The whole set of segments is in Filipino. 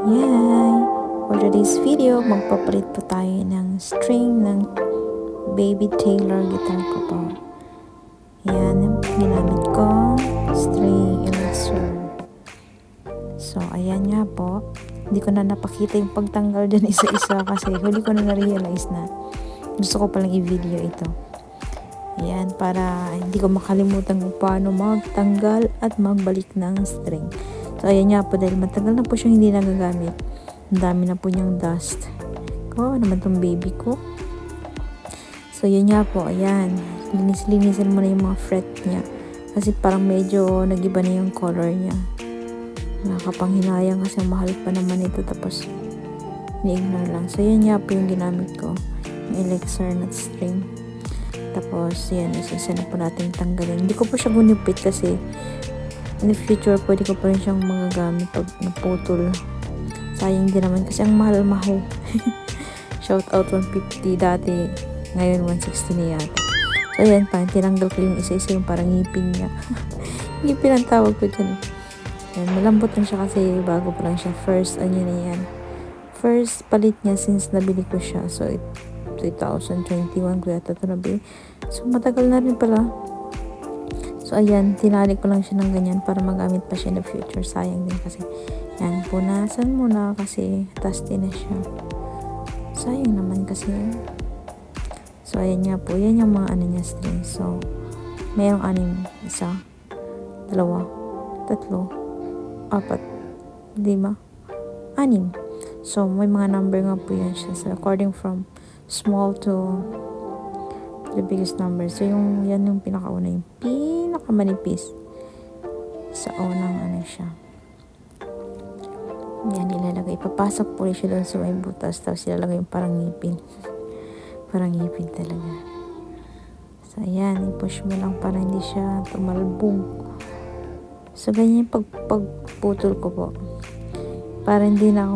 Yay! For today's video, magpapalit po tayo ng string ng Baby Taylor guitar ko po. Yan, ginamit ko string elixir. So, ayan nga po. Hindi ko na napakita yung pagtanggal dyan isa-isa kasi huli ko na na-realize na gusto ko palang i-video ito. Ayan, para hindi ko makalimutan kung paano magtanggal at magbalik ng string. So, ayan nga po, dahil matagal na po siyang hindi nagagamit. Ang dami na po niyang dust. Naman tong baby ko. So, yun nga po, ayan. Linis-linisan mo na yung mga fret niya. Kasi parang medyo nagiba na yung color niya. Nakakapanghinayang kasi mahal pa naman ito. Tapos, ni-ignore lang. So, yun nga po yung ginamit ko. Yung elixir nut string. Tapos, yan, isa-isa na po natin tanggalin. Hindi ko po siya gunipit kasi in the future, pwede ko pa rin siyang magagamit pag naputol. Sayang din naman kasi ang mahal-mahal. Shout out 150 dati. Ngayon 160 na yata. So, ayan pa. Tinanggal ko yung isa-isa yung parang ngipin niya. Ngipin ang tawag ko dyan. Ayan, malambot lang siya kasi bago pa lang siya. First, ano na yan. First palit niya since nabili ko siya. So, 2021 ko yata ito nabili. So, matagal na rin pala. So, ayan, tinali ko lang siya ng ganyan para magamit pa siya in the future. Sayang din kasi, yan, punasan mo na kasi dusty na siya. Sayang naman kasi. So, ayan nga po. Yan yung mga ano niya string. So, mayroong 6. 1, 2, 3, 4, 5, 6. So, may mga number nga po yan siya. So, according from small to the biggest number. So, yan yung pinakauna. Yung pinakamanipis. Sa unang ano siya. Yan, ilalagay. Ipapasok po siya doon sa may butas. Tapos, ilalagay yung parang ngipin. Parang ngipin talaga. So, ayan. I-push mo lang para hindi siya tumalbog. So, ganyan yung pagputol ko po. Para hindi na ako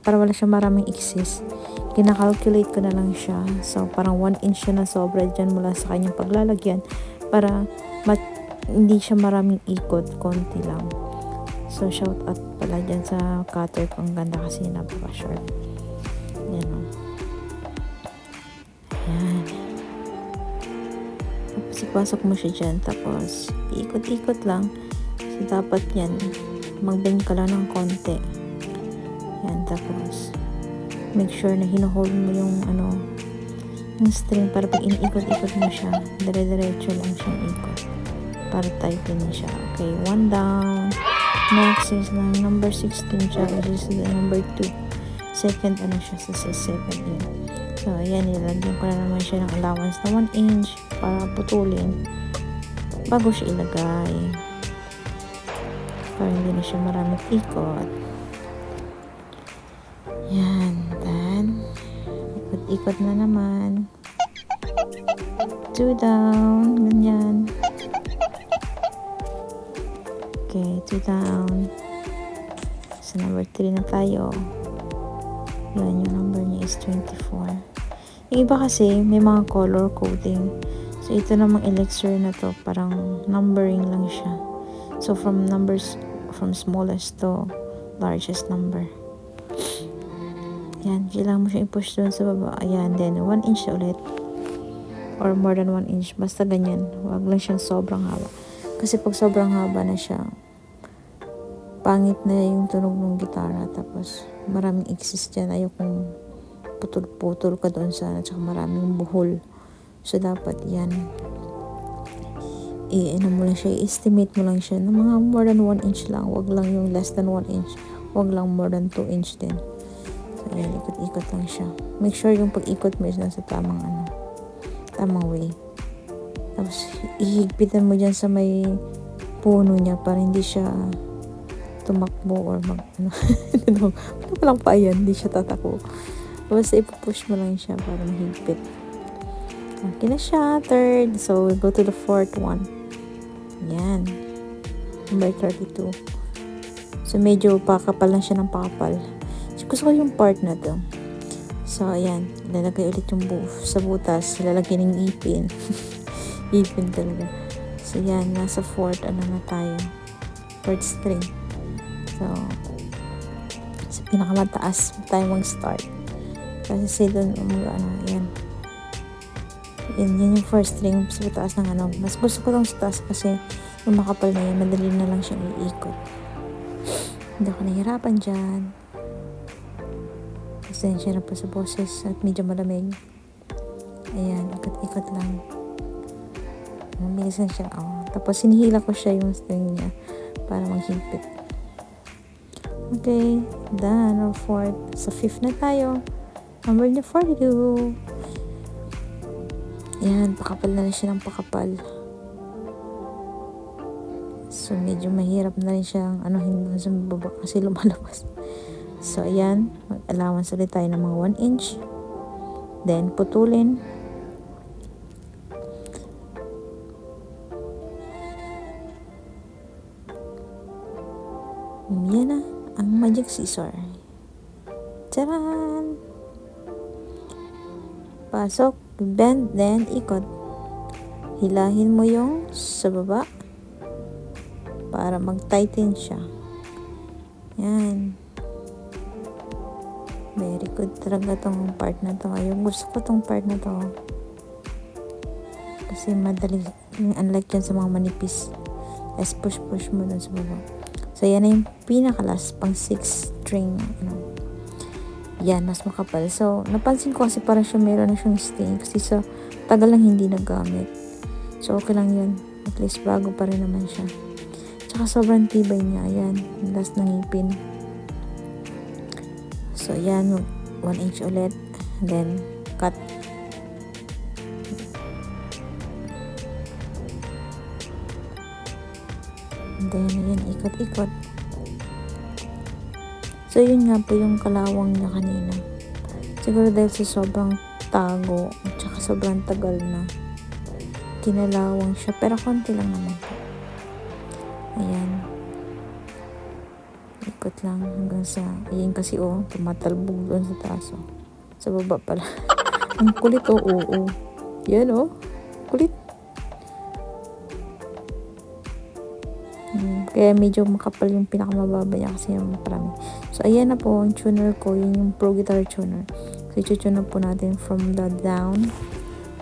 para wala siya maraming excess. Kinakalculate ko na lang siya. So, parang 1 inch siya na sobra dyan mula sa kanyang paglalagyan. Para hindi siya maraming ikot. Konti lang. So, shout out pala dyan sa cutter ko. Ang ganda kasi napaka-sharp. Yan o. Ayan. Tapos, ipasok mo siya dyan. Tapos, ikot-ikot lang. So, dapat yan. Mag-bend ka lang ng konti. Yan. Tapos, make sure na hino-hold mo yung yung string para pag iniikot-ikot mo siya, dire-diretso lang siyang ikot para tighten siya. Okay, 1 down. Next is na number 16 siya, which is the number 2. Second siya sa second yun. So, ayan, nilagyan ko na naman siya ng allowance na 1 inch para putulin bago siya ilagay para hindi na siya maraming ikot. Yan, then ikot-ikot na naman. 2 down, ganyan. Okay, 2 down. So, number 3 na tayo. Yan, yung number niya is 24. Yung iba kasi, may mga color coding. So, ito namang elixir na to, parang numbering lang siya. So, from smallest to largest number. Yan, kailangan mo siya i-push doon sa baba. Ayan, then 1 inch ulit. Or more than 1 inch. Basta ganyan. Huwag lang siyang sobrang haba. Kasi pag sobrang haba na siya, pangit na yung tunog ng gitara. Tapos, maraming excess dyan. Ayokong putol-putol ka doon sa at saka maraming buhol. So, dapat yan. Mo lang siya. I-estimate mo lang siya ng mga more than 1 inch lang. Huwag lang yung less than 1 inch. Huwag lang more than 2 inch din. So, ayan. Ikot-ikot lang siya. Make sure yung pag-ikot mo is nasa tamang tamang way. Tapos, ihigpitan mo dyan sa may puno niya para hindi siya tumakbo or ano palang pa yan, hindi siya tatakbo. Basta ipupush mo lang siya para mahigpit. Okay na siya, third. So, we'll go to the fourth one. Yan. Number 32. So, medyo pakapal lang siya ng pakapal. So, gusto ko yung part na to. So, ayan. Ilalagay ulit yung sa butas. Ilalagay ng ipin. Ipin talaga. So, yan. Nasa fourth, na tayo. Fourth string. So, sa pinakamataas tayo mag-start. Kasi doon, yan. Yan yung first string sa taas ng ano. Mas gusto ko lang sa taas kasi yung makapal na yan, madali na lang siyang iikot. Hindi ako nahihirapan dyan. Pasensya na po sa boses at medyo malamig. Ayan, ikot-ikot lang. Mabilisan siya. Tapos sinihila ko siya yung string niya para maghigpit. Okay, done. Or fourth. Sa fifth na tayo. Number niya 42. Ayan, pakapal na siya ng pakapal. So, medyo mahirap na rin siyang hindi sa baba kasi lumalabas. So, ayan. Mag-allowance ulit tayo ng mga 1 inch. Then, putulin. Yan na. Ang magic scissor. Tcharan! Pasok. Bend. Then, ikot. Hilahin mo yung sa baba para mag-tighten siya. Yan. Very good talaga tong part na to. Ayun, gusto ko tong part na to. Kasi madali. Unlike dyan sa mga manipis. Let's push mo dun sa baba. So, yan na yung pinaka-last pang 6 string. Yan, mas makapal. So, napansin ko kasi parang siya meron na siyang stain. Kasi sa tagal lang hindi nagamit. So, okay lang yun. At least bago pa rin naman siya. Tsaka sobrang tibay niya. Ayan, last ng ngipin. So, yan. 1 inch ulit. And then, cut. And then, ayan, ikot-ikot. So, yun nga po yung kalawang niya kanina. Siguro dahil sa sobrang tago at saka sobrang tagal na kinalawang siya. Pero konti lang naman po. Ayan. Ikot lang hanggang sa, ayan kasi tumatalbog doon sa taas. Sa baba pala. Ang kulit oo. Yan kulit. Kaya medyo makapal yung pinakamababa niya kasi yung parami. So, ayan na po ang tuner ko. Yun yung Pro Guitar Tuner. So, i-tune po natin from the down.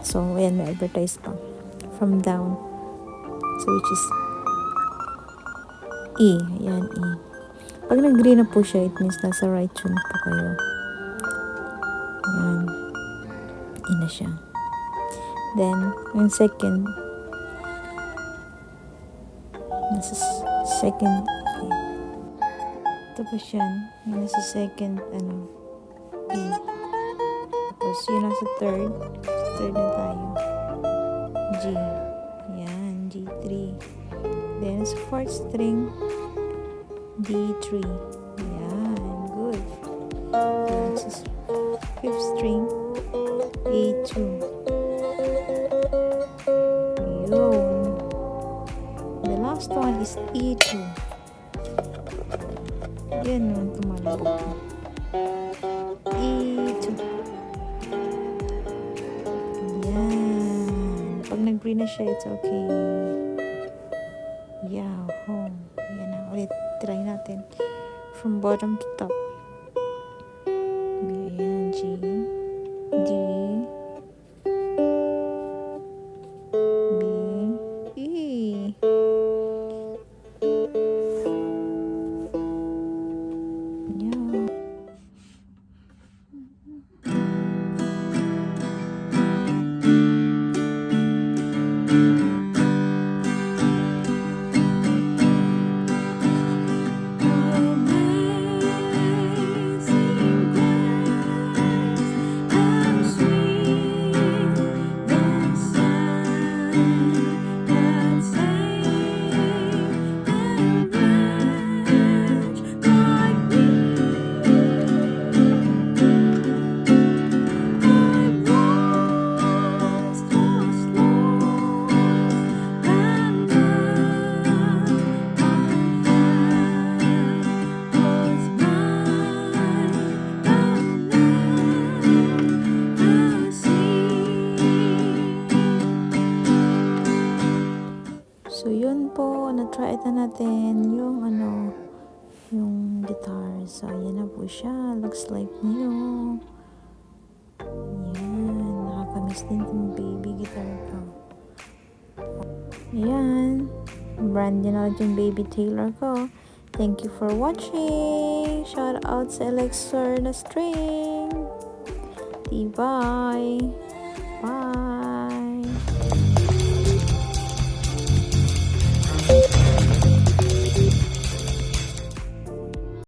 So, ayan, may advertise pa. From down. So, which is E. Ayan, E. Pag nag-green na po siya, it means nasa right tune po kayo. Ayan. E na siya. Then, yung second, nasa second E. Tapos yan, yung nasa second, B. Tapos yun nasa third. Third na tayo. G. Yan, G3. Then, sa fourth string, D3. Yan, good. Then, sa fifth string, A2. Yun. The last one is E2. Yan naman tumalabog. E2. Yan. Pag nag-green na siya, it's okay. Yahoo. Yan na. Ulit, try natin. From bottom to top. Ayan, G. D. B. E. Yeah. So, yun po, na-try na natin yung yung aking guitar. So, yan na po siya. Looks like new. Yan. Nakakamiss din itong baby guitar ko. Yan. Brand new na yung baby Taylor ko. Thank you for watching. Shout out sa Elixir na string. Bye. Bye.